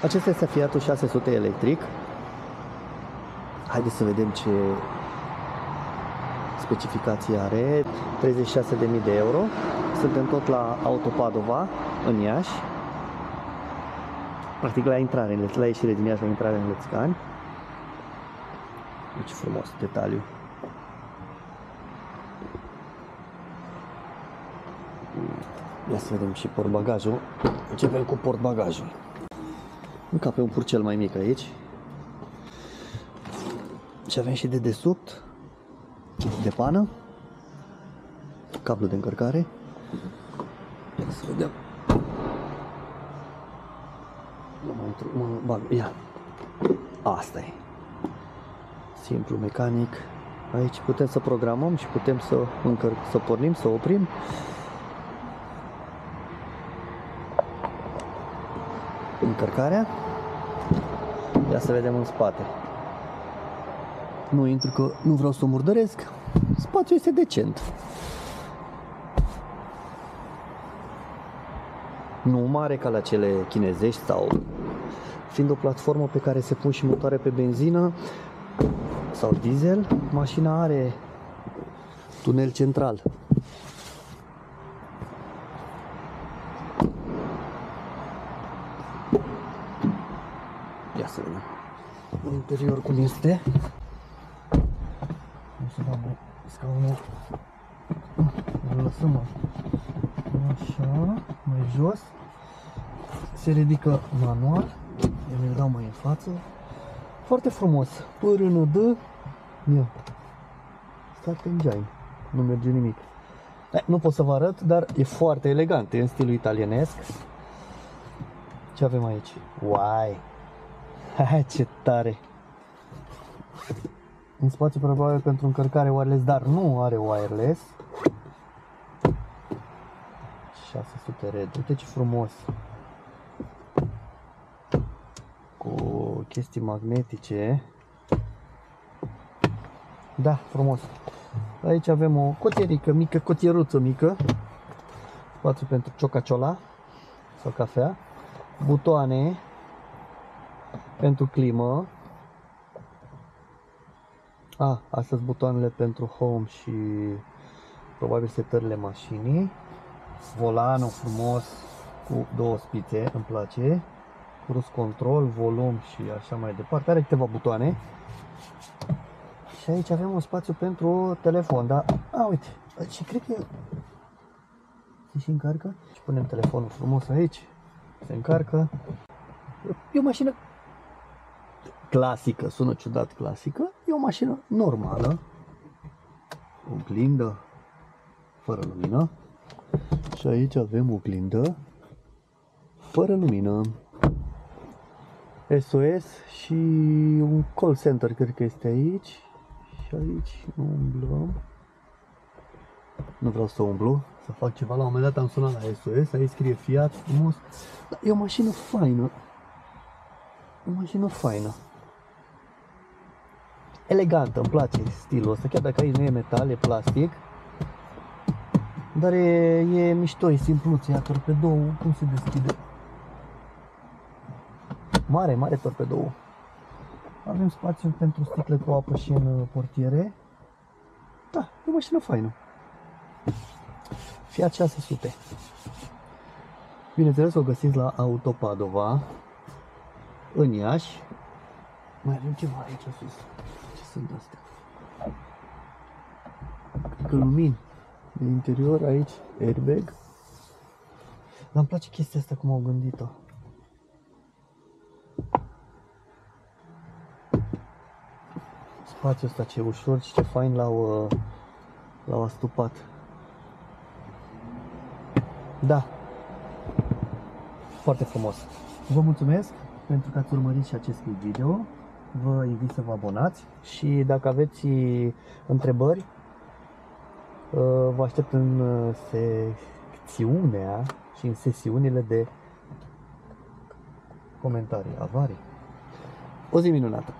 Acesta este Fiatul 600 electric. Haideți să vedem ce specificații are. 36.000 de euro. Suntem tot la Auto Padova, în Iași. Practic la intrare, la ieșire din Iași, la intrare în Lățcani. Deci frumos detaliu. Ia să vedem și portbagajul. Începem cu portbagajul. Încape un purcel mai mic aici. Și avem și de desubt, de pană, cablu de încărcare. Ia să vedem. Mă bag, ia. Asta e. Simplu, mecanic. Aici putem să programăm și putem să pornim, să oprim. Încărcarea. Ia să vedem în spate. Nu intru că nu vreau să o murdăresc. Spațiul este decent. Nu mare ca la cele chinezești sau fiind o platformă pe care se pun și motoare pe benzină sau diesel, mașina are tunel central. Ia să vedem în interior cum este. O să dau scaunul. Îl lăsăm așa, mai jos. Se ridică manual. Eu mi-l dau mai în față. Foarte frumos. Până de... Ia. Start engine. Nu merge nimic. Nu pot să vă arăt, dar e foarte elegant. E în stilul italienesc. Ce avem aici? Uai! Hai, ce tare! Un spațiu probabil pentru încărcare wireless, dar nu are wireless. 600 red. Uite ce frumos! Cu chestii magnetice. Da, frumos! Aici avem o cotierică mică, cotieruță mică. Spațiu pentru ciocaciola sau cafea. Butoane pentru climă. Astea sunt butoanele pentru home și probabil setările mașinii. Volanul frumos cu două spițe, îmi place. Cruise control, volum și așa mai departe. Are câteva butoane. Și aici avem un spațiu pentru telefon, da? Uite, și cred că se și încarcă. Și punem telefonul frumos aici. Se încarcă. E o mașină clasică, sună ciudat clasică, e o mașină normală, oglindă fără lumină și aici avem oglindă fără lumină, SOS și un call center cred că este aici și aici nu umblăm, nu vreau să umblu, să fac ceva, la un moment dat am sunat la SOS, aici scrie Fiat frumos, dar e o mașină faină, o mașină faină. Elegantă, îmi place stilul ăsta, chiar dacă aici nu e metal, e plastic. Dar e mișto, e simpluț, ia torpedou, cum se deschide? Mare, mare torpedou. Avem spațiu pentru sticle cu apă și în portiere. Da, e o mașină faină. Fiat 600. Bineînțeles o găsiți la Auto Padova, în Iași. Mai avem ceva aici sus. Ce sunt astea? Cred că lumini. De interior aici, airbag. Dar îmi place chestia asta cum au gândit-o. Spațiul ăsta ce ușor și ce fain l-au astupat. Da. Foarte frumos. Vă mulțumesc pentru că ați urmărit și acest video. Vă invit să vă abonați și dacă aveți întrebări, vă aștept în secțiunea și în sesiunile de comentarii, avarii. O zi minunată!